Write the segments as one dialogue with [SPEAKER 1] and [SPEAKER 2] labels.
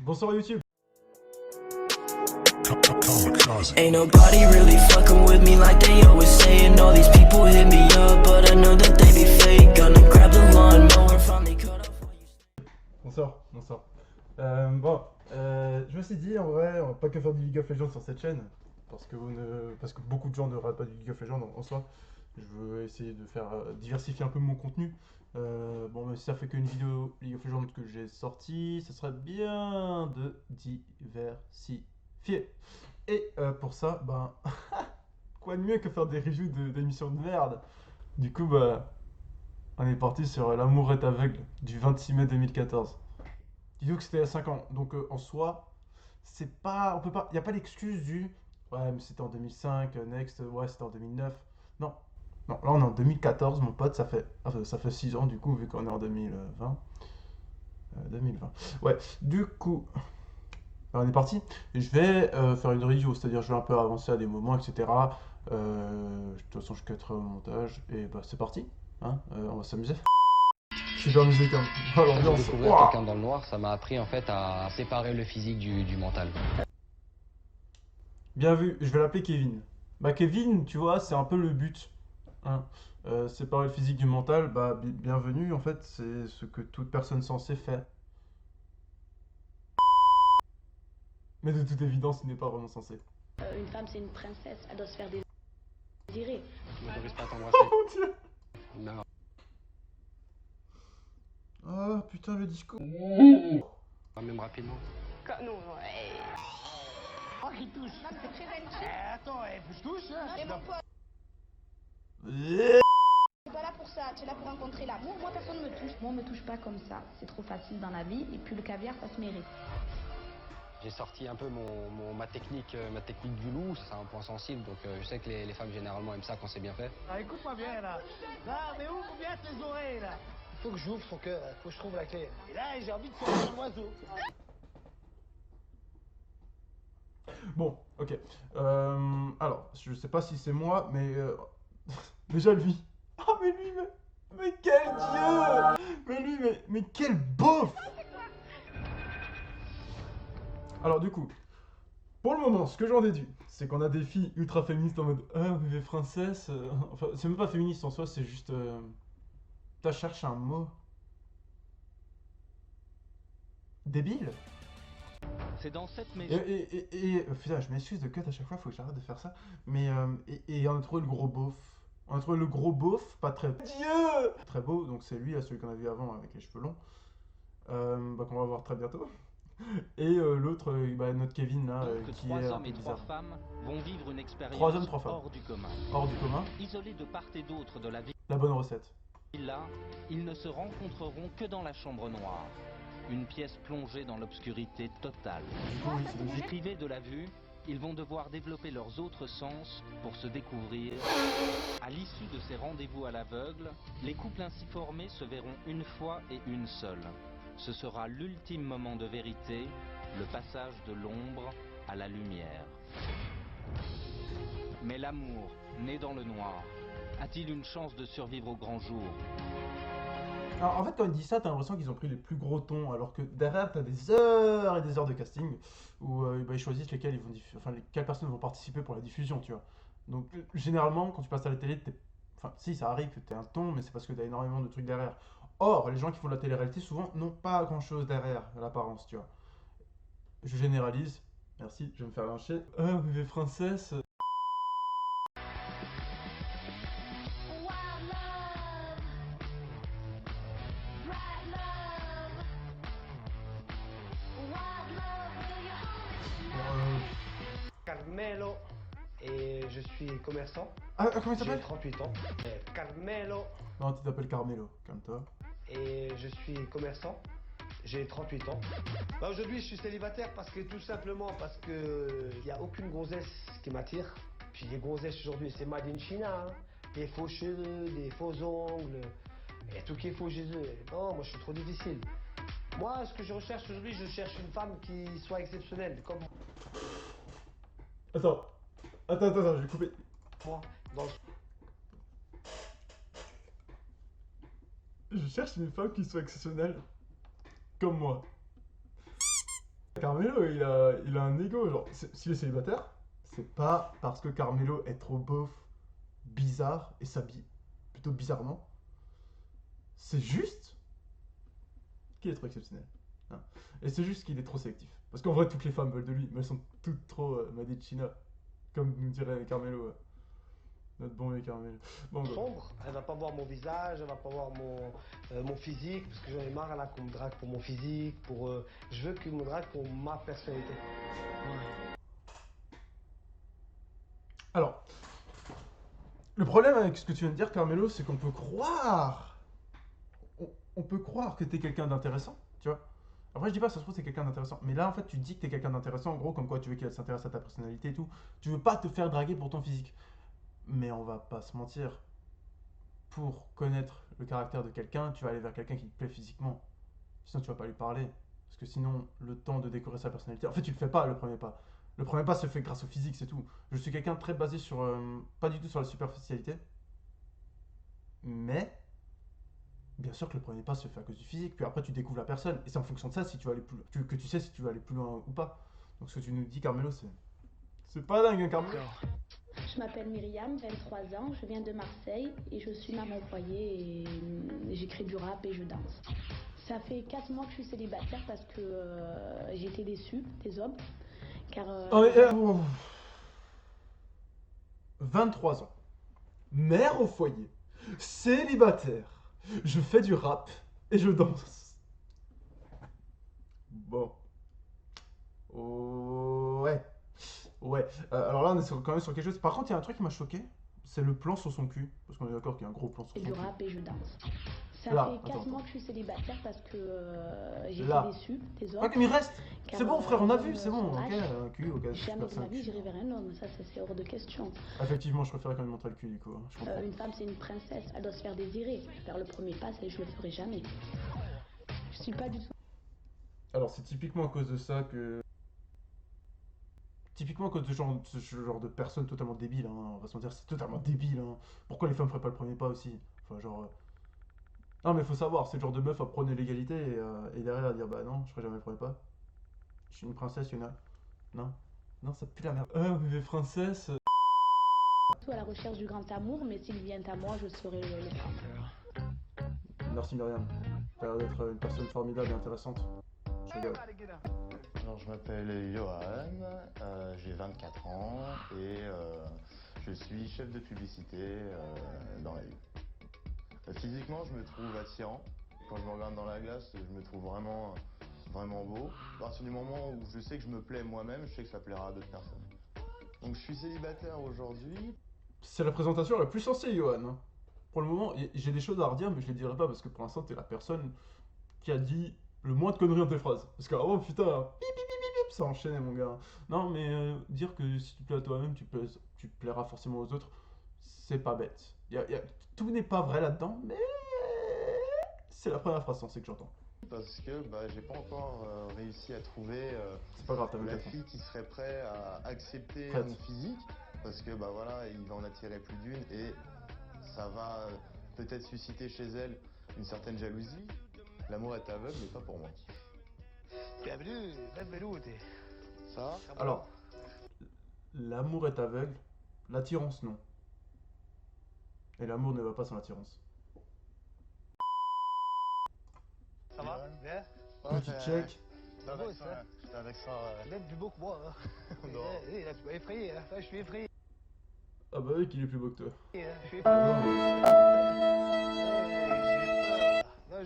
[SPEAKER 1] Bonsoir YouTube.
[SPEAKER 2] Ain't nobody really fucking with me like they always saying. All these people hit me up, but I know that they be fake. Gonna grab the lawnmower from the cut off.
[SPEAKER 1] Bonsoir. Je me suis dit en vrai, on va pas que faire du League of Legends sur cette chaîne, parce que beaucoup de gens ne regardent pas du League of Legends en soi. Je veux essayer de faire diversifier un peu mon contenu. Même si ça fait qu'une vidéo League of Legends que j'ai sortie, ce serait bien de diversifier. Et pour ça, quoi de mieux que faire des reviews d'émissions de merde. Du coup, on est parti sur L'amour est aveugle du 26 mai 2014. Dis-donc que c'était il y a 5 ans, donc en soi, c'est pas, on peut pas, y a pas l'excuse du ouais, mais c'était en 2005, next, ouais, c'était en 2009. Non, non, là on est en 2014, mon pote, ça fait 6 ans du coup, vu qu'on est en 2020. 2020. Ouais, du coup, on est parti. Je vais faire une review, c'est-à-dire je vais un peu avancer à des moments, etc. De toute façon, je cutterai au montage, et c'est parti, hein, on va s'amuser. Super musique, hein. Oh,
[SPEAKER 3] J'ai
[SPEAKER 1] l'ambiance.
[SPEAKER 3] découvert
[SPEAKER 1] Ouah.
[SPEAKER 3] quelqu'un dans le noir, ça m'a appris en fait à séparer le physique du mental.
[SPEAKER 1] Bien vu, je vais l'appeler Kevin. Kevin, tu vois, c'est un peu le but, hein. Séparer le physique du mental, bienvenue, en fait, c'est ce que toute personne censée fait. Mais de toute évidence, il n'est pas vraiment censé.
[SPEAKER 4] Une femme, c'est une princesse, elle doit se faire désirer.
[SPEAKER 3] Je m'autorise pas à t'embrasser.
[SPEAKER 1] Oh mon dieu.
[SPEAKER 3] Non.
[SPEAKER 1] Oh putain, le discours.
[SPEAKER 3] Même rapidement.
[SPEAKER 4] Non, ouais.
[SPEAKER 5] Oh, qui touche.
[SPEAKER 4] Non, mais c'est très intime.
[SPEAKER 5] Attends, faut que je touche hein.
[SPEAKER 4] Et mon pote,
[SPEAKER 1] Yeah.
[SPEAKER 4] t'es pas là pour ça, tu es là pour rencontrer l'amour. Moi, personne ne me touche. Moi, on me touche pas comme ça. C'est trop facile dans la vie. Et puis le caviar, ça se mérite.
[SPEAKER 3] J'ai sorti un peu ma technique du loup, c'est un point sensible, donc je sais que les femmes généralement aiment ça quand c'est bien fait.
[SPEAKER 5] Ah, écoute-moi bien là. Là, mais ouvre bien tes oreilles là. Faut que j'ouvre, faut que je trouve la clé. Et là, j'ai envie de faire un oiseau.
[SPEAKER 1] Bon, ok. Alors, je sais pas si c'est moi, mais déjà lui. Ah mais lui, mais quel dieu. Mais lui, mais quel beauf. Alors du coup, pour le moment, ce que j'en déduis, c'est qu'on a des filles ultra féministes en mode ah mais princesse. Enfin, c'est même pas féministe en soi, c'est juste. T'as cherché un mot. Débile.
[SPEAKER 6] C'est dans cette maison.
[SPEAKER 1] Putain, je m'excuse de cut à chaque fois, faut que j'arrête de faire ça. Mais on a trouvé le gros beauf. On a trouvé le gros beauf, pas très Dieu très beau, donc c'est lui, là, celui qu'on a vu avant avec les cheveux longs. Qu'on va voir très bientôt. Et l'autre, notre Kevin là,
[SPEAKER 6] Que
[SPEAKER 1] qui
[SPEAKER 6] trois
[SPEAKER 1] est un
[SPEAKER 6] hommes
[SPEAKER 1] peu
[SPEAKER 6] et trois
[SPEAKER 1] bizarre.
[SPEAKER 6] femmes vont vivre une expérience
[SPEAKER 1] 3 hommes, 3 femmes.
[SPEAKER 6] hors du commun.
[SPEAKER 1] Hors du commun,
[SPEAKER 6] Isolés de part et d'autre de la
[SPEAKER 1] la bonne recette.
[SPEAKER 6] villa, ils ne se rencontreront que dans la chambre noire. Une pièce plongée dans l'obscurité totale.
[SPEAKER 1] Du coup, oui, c'est logique.
[SPEAKER 6] Privés de la vue, ils vont devoir développer leurs autres sens pour se découvrir. À l'issue de ces rendez-vous à l'aveugle, les couples ainsi formés se verront une fois et une seule. Ce sera l'ultime moment de vérité, le passage de l'ombre à la lumière. Mais l'amour, né dans le noir, a-t-il une chance de survivre au grand jour?
[SPEAKER 1] Alors, en fait, quand ils disent ça, t'as l'impression qu'ils ont pris les plus gros tons, alors que derrière, t'as des heures et des heures de casting où ils choisissent lesquelles lesquelles personnes vont participer pour la diffusion, tu vois. Donc, généralement, quand tu passes à la télé, si, ça arrive que t'aies un ton, mais c'est parce que t'as énormément de trucs derrière. Or, les gens qui font de la télé-réalité, souvent, n'ont pas grand-chose derrière l'apparence, tu vois. Je généralise. Merci, je vais me faire lyncher. Ah, mais princesse.
[SPEAKER 7] Carmelo et je suis commerçant.
[SPEAKER 1] Ah, comment il
[SPEAKER 7] J'ai
[SPEAKER 1] s'appelle?
[SPEAKER 7] 38 ans. Carmelo
[SPEAKER 1] Non, tu t'appelles Carmelo, calme-toi.
[SPEAKER 7] et je suis commerçant. J'ai 38 ans. Aujourd'hui, je suis célibataire parce que tout simplement parce que il y a aucune gonzesse qui m'attire. Puis les gonzesses aujourd'hui, c'est made in China, hein. Des faux cheveux, des faux ongles, et tout qui est faux chez eux. Non, moi je suis trop difficile. Moi, ce que je recherche aujourd'hui, je cherche une femme qui soit exceptionnelle, comme
[SPEAKER 1] Attends, je vais couper.
[SPEAKER 7] moi. Dans le
[SPEAKER 1] Je cherche une femme qui soit exceptionnelle, comme moi. Carmelo, il a un ego. Genre, s'il est célibataire, c'est pas parce que Carmelo est trop beauf, bizarre et s'habille plutôt bizarrement. C'est juste qu'il est trop exceptionnel. Hein. Et c'est juste qu'il est trop sélectif. Parce qu'en vrai, toutes les femmes veulent de lui, mais elles sont toutes trop Madechina. Comme nous dirait Carmelo. Notre bon vieux Carmelo. Bon, go.
[SPEAKER 7] Sombre, elle va pas voir mon visage, elle va pas voir mon physique, parce que j'en ai marre là qu'on me drague pour mon physique, je veux qu'on me drague pour ma personnalité.
[SPEAKER 1] Alors, le problème avec ce que tu viens de dire, Carmelo, c'est qu'on peut croire. On peut croire que t'es quelqu'un d'intéressant, tu vois. Après, je dis pas, ça se trouve, c'est quelqu'un d'intéressant. Mais là, en fait, tu dis que t'es quelqu'un d'intéressant, en gros, comme quoi tu veux qu'elle s'intéresse à ta personnalité et tout. Tu veux pas te faire draguer pour ton physique. Mais on va pas se mentir. Pour connaître le caractère de quelqu'un, tu vas aller vers quelqu'un qui te plaît physiquement. Sinon, tu vas pas lui parler. Parce que sinon, le temps de découvrir sa personnalité. En fait, tu le fais pas, le premier pas. Le premier pas se fait grâce au physique, c'est tout. Je suis quelqu'un de très basé sur. Pas du tout sur la superficialité. Mais. Bien sûr que le premier pas se fait à cause du physique, puis après tu découvres la personne, et c'est en fonction de ça si tu vas aller plus loin, que tu sais si tu vas aller plus loin ou pas. Donc ce que tu nous dis, Carmelo, c'est pas dingue, hein, Carmelo.
[SPEAKER 4] Je m'appelle Myriam, 23 ans, je viens de Marseille et je suis maman au foyer et j'écris du rap et je danse. Ça fait 4 mois que je suis célibataire parce que j'ai été déçue des hommes, car...
[SPEAKER 1] Oh, mais, 23 ans, mère au foyer, célibataire, je fais du rap et je danse. Bon. Ouais. Ouais. Alors là, on est quand même sur quelque chose. Par contre, il y a un truc qui m'a choqué. C'est le plan sur son cul. Parce qu'on est d'accord qu'il y a un gros plan sur son
[SPEAKER 4] du
[SPEAKER 1] cul.
[SPEAKER 4] rap et je danse. Ça
[SPEAKER 1] Là,
[SPEAKER 4] fait 4
[SPEAKER 1] attends.
[SPEAKER 4] mois que je suis célibataire parce que j'ai
[SPEAKER 1] Là.
[SPEAKER 4] été déçue des hommes.
[SPEAKER 1] Ok, mais il reste.
[SPEAKER 4] car,
[SPEAKER 1] C'est bon, frère, on a vu,
[SPEAKER 4] les
[SPEAKER 1] c'est
[SPEAKER 4] hommes
[SPEAKER 1] bon.
[SPEAKER 4] sont
[SPEAKER 1] Ok,
[SPEAKER 4] lâches.
[SPEAKER 1] un cul, ok.
[SPEAKER 4] Jamais de
[SPEAKER 1] super,
[SPEAKER 4] ma vie,
[SPEAKER 1] c'est
[SPEAKER 4] j'irai vers un homme, ça c'est hors de question.
[SPEAKER 1] Effectivement, je préférais quand même montrer le cul, du coup. Hein, je comprends.
[SPEAKER 4] Une femme, c'est une princesse, elle doit se faire désirer. Faire le premier pas, je le ferai jamais. Je suis pas du tout.
[SPEAKER 1] Alors, c'est typiquement à cause de ça que. Typiquement à cause de ce genre de personnes totalement débiles, hein, on va se dire, c'est totalement débile. Hein. Pourquoi les femmes feraient pas le premier pas aussi? Enfin, genre. Non, mais faut savoir, c'est le genre de meuf à prôner l'égalité et derrière à dire bah non, je ferai jamais le premier pas. Je suis une princesse, une. Non. Non, ça pue la merde. Mais princesse.
[SPEAKER 4] Tout à la recherche du grand amour, mais s'il vient à moi, je serai le prendre.
[SPEAKER 1] Merci Myriam. T'as l'air d'être une personne formidable et intéressante. Je rigole.
[SPEAKER 8] Alors, je m'appelle Johan, j'ai 24 ans et je suis chef de publicité dans la vie. Physiquement, je me trouve attirant. Quand je me regarde dans la glace, je me trouve vraiment beau. À partir du moment où je sais que je me plais moi-même, je sais que ça plaira à d'autres personnes. Donc, je suis célibataire aujourd'hui.
[SPEAKER 1] C'est la présentation la plus sensée, Johan. Hein. Pour le moment, j'ai des choses à redire, mais je les dirai pas parce que pour l'instant, t'es la personne qui a dit le moins de conneries dans tes phrases. Parce qu'avant, putain, ça enchaînait, mon gars. Non, mais dire que si tu plais à toi-même, tu plairas forcément aux autres, c'est pas bête. Tout n'est pas vrai là-dedans, mais c'est la première phrase sensée que j'entends.
[SPEAKER 8] Parce que j'ai pas encore réussi à trouver
[SPEAKER 1] C'est pas grave, t'as
[SPEAKER 8] la
[SPEAKER 1] 24 ans.
[SPEAKER 8] fille qui serait prête à accepter
[SPEAKER 1] Prête.
[SPEAKER 8] mon physique. Parce que voilà, il va en attirer plus d'une et ça va peut-être susciter chez elle une certaine jalousie. L'amour est aveugle, mais pas pour moi.
[SPEAKER 5] Bienvenue, benvenuti.
[SPEAKER 8] Ça va?
[SPEAKER 1] Alors, l'amour est aveugle, l'attirance non. Et l'amour ne va pas sans l'attirance.
[SPEAKER 5] Ça va? Bien?
[SPEAKER 1] Petit check.
[SPEAKER 5] Ça va, ça?
[SPEAKER 8] J'étais avec ça.
[SPEAKER 5] Même plus beau que moi. Hein.
[SPEAKER 8] Non.
[SPEAKER 5] Là, tu m'as effrayé. Hein. Je suis effrayé.
[SPEAKER 1] Ah bah oui qu'il est plus beau que toi.
[SPEAKER 5] Hein. Je suis effrayé.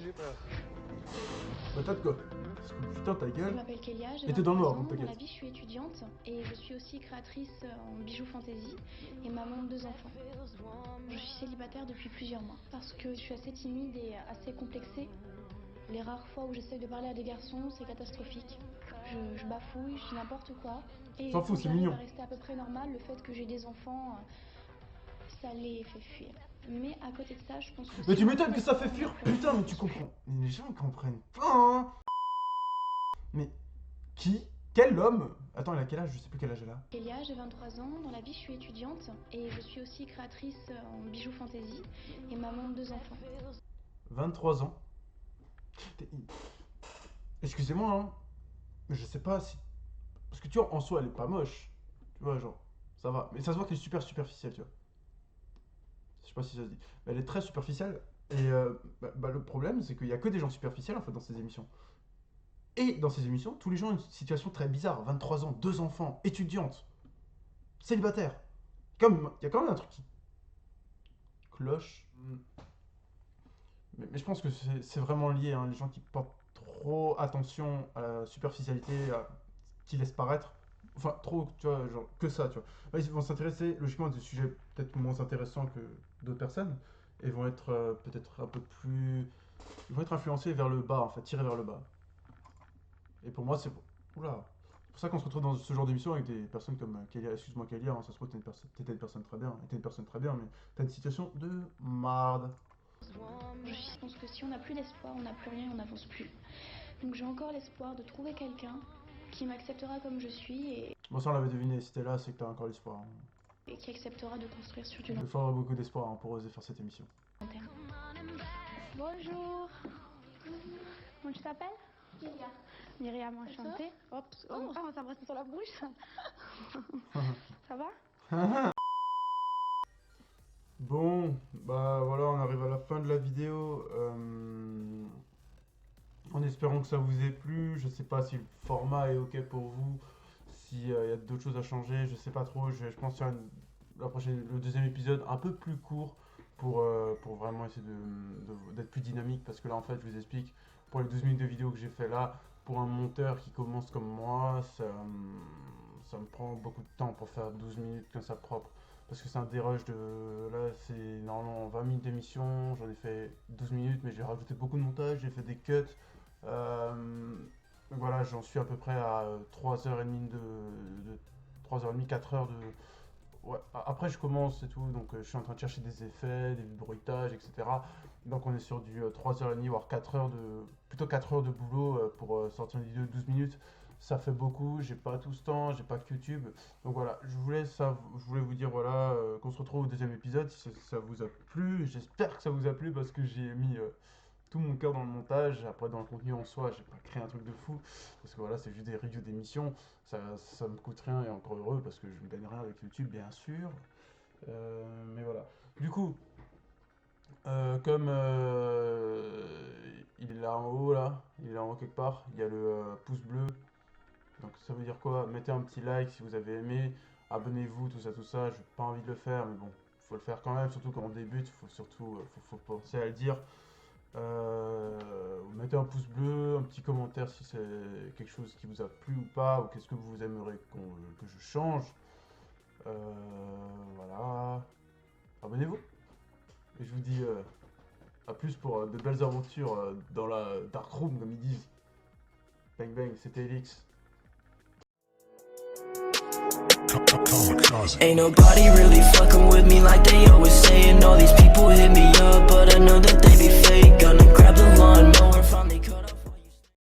[SPEAKER 5] J'ai peur.
[SPEAKER 1] Bah t'as de quoi? Parce que putain ta
[SPEAKER 9] Je
[SPEAKER 1] gueule.
[SPEAKER 9] m'appelle Kélia, j'ai
[SPEAKER 1] Et t'es dans le
[SPEAKER 9] 23
[SPEAKER 1] noir,
[SPEAKER 9] ans.
[SPEAKER 1] donc
[SPEAKER 9] Dans la
[SPEAKER 1] t'inquiète.
[SPEAKER 9] vie, je suis étudiante et je suis aussi créatrice en bijoux fantasy et maman de 2 enfants. Je suis célibataire depuis plusieurs mois parce que je suis assez timide et assez complexée. Les rares fois où j'essaie de parler à des garçons, c'est catastrophique. Je bafouille, je dis n'importe quoi. Et
[SPEAKER 1] S'en fout,
[SPEAKER 9] quand
[SPEAKER 1] c'est
[SPEAKER 9] j'arrive
[SPEAKER 1] mignon.
[SPEAKER 9] à rester à peu près normal, le fait que j'ai des enfants, ça les fait fuir. Mais à côté de ça, je pense que...
[SPEAKER 1] Mais
[SPEAKER 9] c'est
[SPEAKER 1] tu m'étonnes
[SPEAKER 9] un
[SPEAKER 1] que ça
[SPEAKER 9] peu
[SPEAKER 1] fait fuir.
[SPEAKER 9] plus
[SPEAKER 1] Putain mais tu comprends. Mais les gens comprennent pas hein. Mais qui? Quel homme? Attends elle a quel âge? Je sais plus quel âge elle a.
[SPEAKER 9] Kélia, j'ai 23 ans, dans la vie je suis étudiante et je suis aussi créatrice en bijoux fantasy et maman de 2 enfants.
[SPEAKER 1] 23 ans. Excusez-moi hein. je sais pas si... Parce que tu vois, en soi, elle est pas moche. Tu vois, genre, ça va. Mais ça se voit qu'elle est super superficielle, tu vois. Je sais pas si ça se dit. Mais elle est très superficielle. Et le problème, c'est qu'il y a que des gens superficiels, en fait, dans ces émissions. Et dans ces émissions, tous les gens ont une situation très bizarre. 23 ans, 2 enfants, étudiante, célibataire. Il y a quand même un truc qui cloche. Mais je pense que c'est vraiment lié, hein, les gens qui portent trop attention à la superficialité, qui laissent paraître, enfin trop, tu vois, genre que ça, tu vois. Là, ils vont s'intéresser logiquement à des sujets peut-être moins intéressants que d'autres personnes, et vont être peut-être un peu plus, ils vont être influencés vers le bas, en fait, tirés vers le bas. Et pour moi, c'est oula. C'est pour ça qu'on se retrouve dans ce genre d'émission avec des personnes comme Kélia, excuse-moi Kélia, hein, ça se trouve t'étais une personne très bien, mais t'as une situation de marde.
[SPEAKER 9] Je pense que si on n'a plus d'espoir, on n'a plus rien, on n'avance plus. Donc j'ai encore l'espoir de trouver quelqu'un qui m'acceptera comme je suis et...
[SPEAKER 1] Bon, ça on l'avait deviné, si t'es là, c'est que t'as encore l'espoir. Hein.
[SPEAKER 9] Et qui acceptera de construire sur du long
[SPEAKER 1] Il faut avoir beaucoup d'espoir, hein, pour oser faire cette émission.
[SPEAKER 9] terme.
[SPEAKER 4] Bonjour. Comment tu t'appelles? Myriam, enchantée. Hop, on s'embrasse sur la bouche. Ça va?
[SPEAKER 1] Bon, bah voilà, on arrive à la fin de la vidéo. En espérant que ça vous ait plu. Je sais pas si le format est ok pour vous, s'il y a d'autres choses à changer, je sais pas trop. Je pense faire le deuxième épisode un peu plus court pour vraiment essayer d'être plus dynamique, parce que là en fait je vous explique, pour les 12 minutes de vidéo que j'ai fait là, pour un monteur qui commence comme moi, ça me prend beaucoup de temps pour faire 12 minutes comme ça propre. Parce que c'est un dérush de... Là, c'est normalement 20 minutes d'émission, j'en ai fait 12 minutes, mais j'ai rajouté beaucoup de montage, j'ai fait des cuts. Donc voilà, j'en suis à peu près à 3h30 3h30, 4h de... Ouais, après je commence et tout, donc je suis en train de chercher des effets, des bruitages, etc. Donc on est sur du 3h30, voire 4h plutôt 4 heures de boulot pour sortir une vidéo de 12 minutes. Ça fait beaucoup, j'ai pas tout ce temps, j'ai pas que YouTube. Donc voilà, je voulais vous dire voilà, qu'on se retrouve au deuxième épisode, si ça vous a plu. J'espère que ça vous a plu, parce que j'ai mis tout mon cœur dans le montage. Après, dans le contenu en soi, j'ai pas créé un truc de fou, parce que voilà, c'est juste des reviews d'émissions. Ça me coûte rien, et encore heureux, parce que je ne gagne rien avec YouTube, bien sûr. Mais voilà. Du coup, comme il est là en haut, là, il est là en haut quelque part, il y a le pouce bleu. Donc ça veut dire quoi? Mettez un petit like si vous avez aimé, abonnez-vous, tout ça, j'ai pas envie de le faire, mais bon, faut le faire quand même, surtout quand on débute, faut penser à le dire. Mettez un pouce bleu, un petit commentaire si c'est quelque chose qui vous a plu ou pas, ou qu'est-ce que vous aimeriez que je change. Voilà, abonnez-vous, et je vous dis à plus pour de belles aventures dans la dark room, comme ils disent. Bang bang, c'était Elix.
[SPEAKER 2] Ain't nobody really fucking with me like they always saying. All these people hit me up, but I know that they be fake. Gonna grab the lawn.